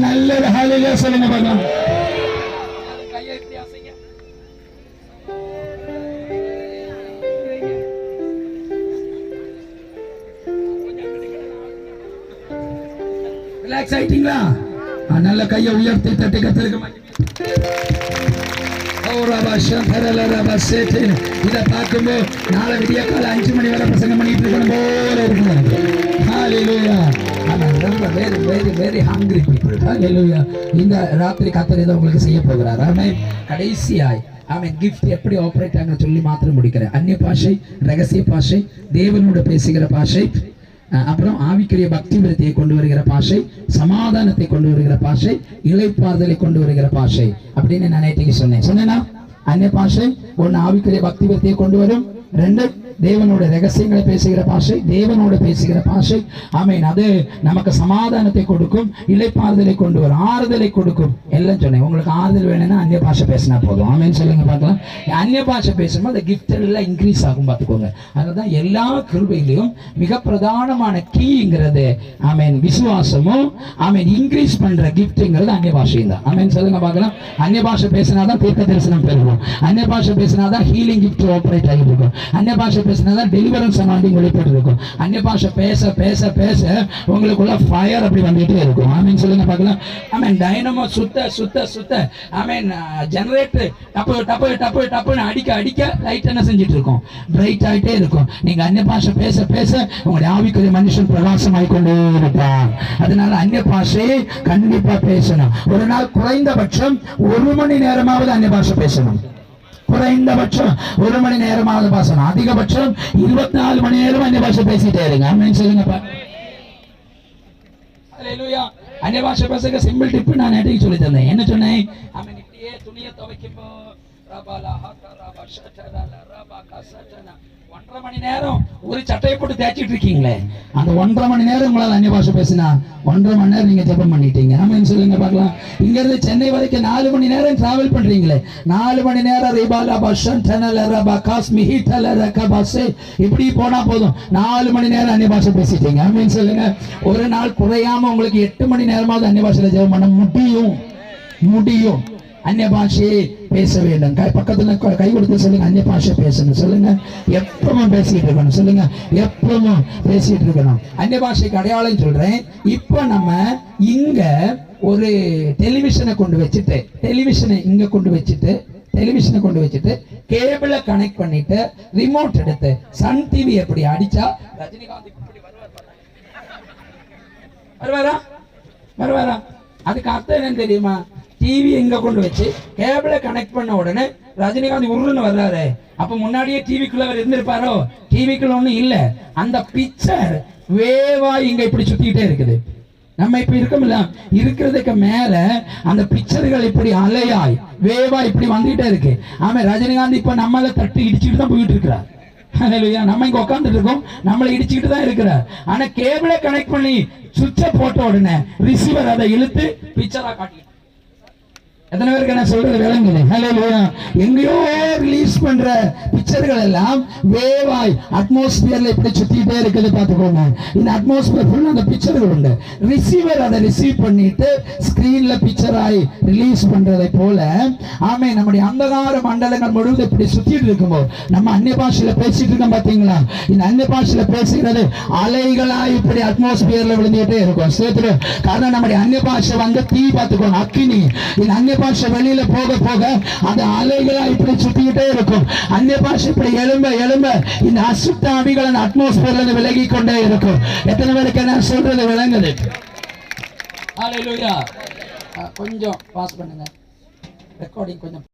நல்ல ஹalleluya சொல்லுங்க பாக்கலாம். கையை இப்படி அசைங்க. ரிலாக்ஸ் ஆயிட்டீங்களா? நல்ல கையை உயர்த்தி தட்டி கத்திருக்க மாட்டீங்க. இதை பார்க்கும்போது நாளை விடிய கால 5 மணி வரை பிரசங்கம் பண்ணிட்டு இருக்கணும் போல இருக்கு. இந்த ராத்திரி கர்த்தர் ஏதோ உங்களுக்கு செய்ய போகிறார். ஆமென். கடைசியாய் ஆமென் கிஃப்ட் எப்படி ஆபரேட் ஆகுன்னு சொல்லி மாத்திரம் முடிக்கிறேன். அந்நிய பாஷை, ரகசிய பாஷை, தேவனோட பேசுகிற பாஷை, அப்புறம் ஆவிக்குரிய பக்தி விருத்தியை கொண்டு வருகிற பாஷை, சமாதானத்தை கொண்டு வருகிற பாஷை, இளைப்பாறுதலை கொண்டு வருகிற பாஷை அப்படின்னு நான் நேற்றைக்கு சொன்னேன்னா அந்நிய பாஷை ஒன்னு ஆவிக்குரிய பக்தி விருத்தியை கொண்டு வரும், 2 தேவனோட ரகசியங்களை பேசுகிற பாஷை, தேவனோட பேசுகிற பாஷை. ஆமென். அது நமக்கு சமாதானத்தை கொடுக்கும், இளைப்பாறுதலை கொண்டு வரும், ஆறுதலை கொடுக்கும். எல்லாம் சொன்னேன். உங்களுக்கு ஆறுதல் வேணும்னா அந்நிய பாஷை பேசினா போதும். ஆமென் சொல்லுங்க பார்க்கலாம். அந்நிய பாஷை பேசும்போது அந்த கிஃப்ட் எல்லாம் இன்க்ரீஸ் ஆகும் பார்த்துக்கோங்க. அதுதான் எல்லா கிருபையிலையும் மிக பிரதானமான கீங்கிறது. ஆமென். விசுவாசமும் ஆமென் இன்க்ரீஸ் பண்ற கிஃப்ட்ங்கிறது அந்நிய பாஷையும் தான். ஆமென் சொல்லுங்க பார்க்கலாம். அந்நிய பாஷை பேசினாதான் தீர்க்க தரிசனம் பெறுவோம். அந்நிய பாஷை பேசினாதான் ஹீலிங் கிஃப்ட் ஆபரேட் ஆகிட்டு இருக்கும். அந்நிய பாஷை பேசினாதான் டெலிவரன்ஸ் அனாயிண்டிங் வெளிப்பட்டு இருக்கும். அந்நிய பாஷை பேச பேச பேச உங்களுக்குள்ள ஃபயர் அப்படி வந்துட்டே இருக்கும். ஆமென் சொல்லுங்க பார்க்கலாம். ஆமென். டைனமோ சுத்த சுத்த சுத்த ஆமென் ஜெனரேட்டர் டப்பு டப்பு டப்பு டப்புன்னு அடிக்க அடிக்க லைட் என்ன செஞ்சுட்டு இருக்கும், பிரைட் ஆகிட்டே இருக்கும். நீங்க அந்நிய பாஷை பேச பேச உங்களுடைய ஆவிக்குரிய மனுஷன் பிரகாசமாய் கொண்டே இருப்பான். அதனால அந்நிய பாஷையை கண்டிப்பா பேசணும். ஒரு நாள் குறைந்தபட்சம் 1 மணி நேரமாவது அந்நிய பாஷை பேசணும். குறைந்தபட்சம் 1 மணி நேரமாவது பேசணும். அதிகபட்சம் 24 மணி நேரம் அந்நிய பாஷை பேசிட்டே இருங்க. ஆமென் சொல்லுங்க. ஹalleluya. அந்நிய பாஷை பேசுற சிம்பிள் டிப் நான் நேற்று சொல்லி தந்தேன். என்ன சொன்னேன்? ஆமென். இப்படியே துணியை துவைக்கும்போ ரபாலா ஹதரா பஷதரா ரபா கசதனா 1.5 மணி நேரம் ஒரு சட்டையை போட்டு தேய்ச்சிட்டு இருக்கீங்களே, அந்த 1.5 மணி நேரம் உங்களால் அந்நிய பாஷை பேசினா 1.5 மணி நேரம் நீங்க ஜெபம் பண்ணிட்டீங்க. ஆமென் சொல்லுங்க பார்க்கலாம். இங்க இருந்து சென்னை வரைக்கும் 4 மணி நேரம் டிராவல் பண்றீங்களே, 4 மணி நேரம் ரிபாலா பஷன் டனல ரபா காஸ்மிஹி டல ரகபாசே இப்படி போனா போதும். 4 மணி நேரம் அந்நிய பாஷை பேசிட்டீங்க. ஆமென் சொல்லுங்க. ஒரு நாள் குறையாம உங்களுக்கு 8 மணி நேரமாவது அந்நிய பாஷையில ஜெபம் பண்ண முடியும். அந்நிய பாஷையை பேச வேண்டும். பக்கத்துல கை கொடுத்து சொல்லுங்க, அந்நிய பாஷை பேசணும் சொல்லுங்க. எப்பவும் பேசிட்டு இருக்கணும் சொல்லுங்க. எப்பவும் பேசிட்டு இருக்கணும். அந்நிய பாஷைக்கு அடையாளம் சொல்றேன். இப்ப நம்ம இங்க ஒரு டெலிவிஷனை கொண்டு வச்சுட்டு டெலிவிஷனை கொண்டு வச்சுட்டு கேபிளை கனெக்ட் பண்ணிட்டு ரிமோட் எடுத்து சன் டிவி எப்படி அடிச்சா ரஜினிகாந்த் இப்படி வருவாரா? அதுக்கு அர்த்தம் என்னன்னு தெரியுமா? டிவி எங்க கொண்டு வச்சு கேபிளை கனெக்ட் பண்ண உடனே ரஜினிகாந்த் உருன்னு வர்றாரு. அப்ப முன்னாடியே டிவிக்குள்ள அவர் இருந்திருப்பாரோ? டிவிக்குள்ள ஒண்ணும் இல்ல. அந்த பிக்சர் வேவா இங்க இப்படி சுத்திட்டே இருக்குது. நம்ம இப்ப இருக்கோம்ல, இருக்கிறதுக்கு மேல அந்த பிக்சர்கள் இப்படி அலையாய் வேவா இப்படி வந்துட்டே இருக்கு. ஆமா, ரஜினிகாந்த் இப்ப நம்மள தட்டி இடிச்சுட்டு தான் போயிட்டு இருக்கிறார். நம்ம இங்க உட்காந்துட்டு இருக்கோம், நம்மளை இடிச்சுக்கிட்டு தான் இருக்கிறார். ஆனா கேபிளை கனெக்ட் பண்ணி சுவிட்சை போட்ட உடனே ரிசீவர் அதை இழுத்து பிக்சரா காட்டி எத்தனை பேருக்கு என்ன சொல்றது விளங்குது? ஹல்லேலூயா. எங்கேயோ ரிலீஸ் பண்ற பிக்சர்கள் எல்லாம் வேவாய் அட்மாஸ்பியர்ல இப்படி சுத்திட்டே இருக்குது. பார்த்துக்கோங்க, இந்த அட்மாஸ்பியர் ஃபுல்லா அந்த பிக்சர்கள் உண்டு. ரிசீவர் அதை ரிசீவ் பண்ணிட்டு ஸ்கிரீன்ல பிக்சர் ஆகி ரிலீஸ் பண்றதை போல ஆமே நம்முடைய அந்தகார மண்டலங்கள் முழுவதும் இப்படி சுத்திட்டு இருக்கும்போது நம்ம அந்நிய பாஷையில பேசிட்டு இருக்கோம். பாத்தீங்களா? இந்த அந்நிய பாஷையில பேசுகிறது அலைகளாய் இப்படி அட்மாஸ்பியர்ல விழுந்துகிட்டே இருக்கும். சேர்த்து காரணம் நம்முடைய அந்நிய பாஷை வந்து தீ. பார்த்துக்கோங்க, அக்கினி. இந்த அந்நிய பாஷை வெளியில போக போக அந்த அலைகளா இப்படி சுத்திக்கிட்டே இருக்கும். அந்நிய பாஷை இப்படி எழும்ப எழும்ப இந்த அசுத்த ஆவிகள் அந்த அட்மாஸ்பியர்ல இருந்து விலகி கொண்டே இருக்கும். எத்தனை பேருக்கு என்ன சொல்றது விளங்குது? ஹல்லேலூயா. கொஞ்சம் பாஸ் பண்ணுங்க, ரெக்கார்டிங் கொஞ்சம்